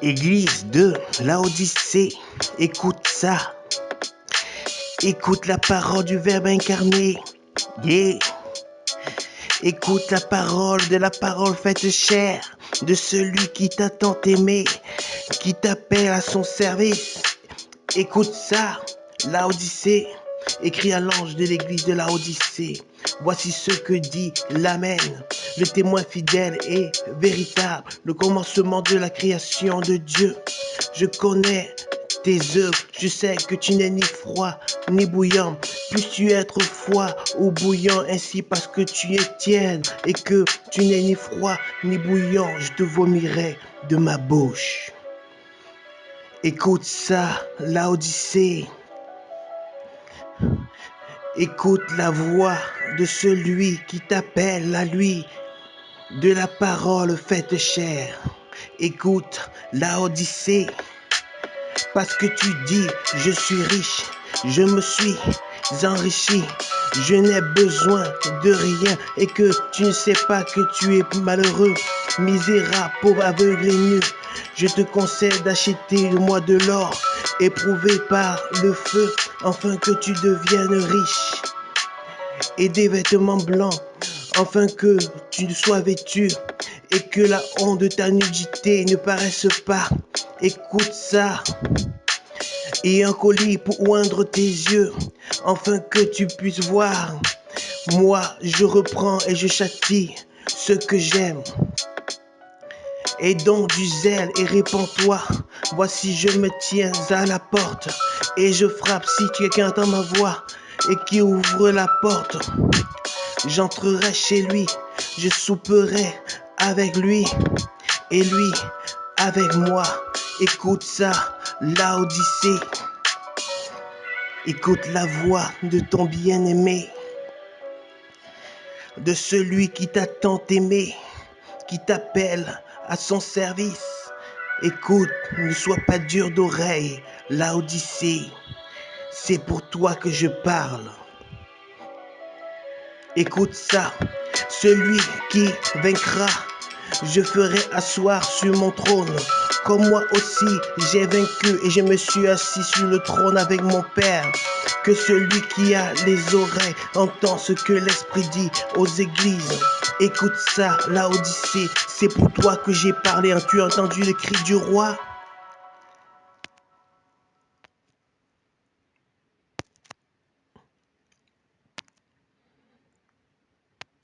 Église de Laodicée, écoute ça. Écoute la parole du Verbe incarné. Yeah. Écoute la parole de la parole faite chair, de celui qui t'a tant aimé, qui t'appelle à son service. Écoute ça, Laodicée, écrit à l'ange de l'église de Laodicée. Voici ce que dit l'Amen, le témoin fidèle et véritable, le commencement de la création de Dieu. Je connais tes œuvres, je sais que tu n'es ni froid ni bouillant. Puisses-tu être froid ou bouillant ainsi parce que tu es tiède et que tu n'es ni froid ni bouillant, je te vomirai de ma bouche. Écoute ça, Laodicée. Écoute la voix de celui qui t'appelle à lui, de la parole faite chair. Écoute, Laodicée, parce que tu dis, je suis riche, je me suis enrichi, je n'ai besoin de rien et que tu ne sais pas que tu es malheureux, misérable, pauvre, aveugle et nu. Je te conseille d'acheter de moi de l'or, éprouvé par le feu, afin que tu deviennes riche, et des vêtements blancs, afin que tu sois vêtu, et que la honte de ta nudité ne paraisse pas. Écoute ça. Et un colis pour oindre tes yeux, afin que tu puisses voir. Moi, je reprends et je châtie ce que j'aime. Et donc du zèle et répands-toi. Voici je me tiens à la porte et je frappe. Si quelqu'un entend ma voix et qui ouvre la porte, j'entrerai chez lui, je souperai avec lui et lui avec moi. Écoute ça, Laodicée. Écoute la voix de ton bien-aimé, de celui qui t'a tant aimé, qui t'appelle à son service. Écoute, ne sois pas dur d'oreille, Laodicée, c'est pour toi que je parle. Écoute ça, celui qui vaincra, je ferai asseoir sur mon trône. Comme moi aussi, j'ai vaincu et je me suis assis sur le trône avec mon Père. Que celui qui a les oreilles entend ce que l'Esprit dit aux églises. Écoute ça, Laodicée, c'est pour toi que j'ai parlé. As-tu entendu le cri du roi?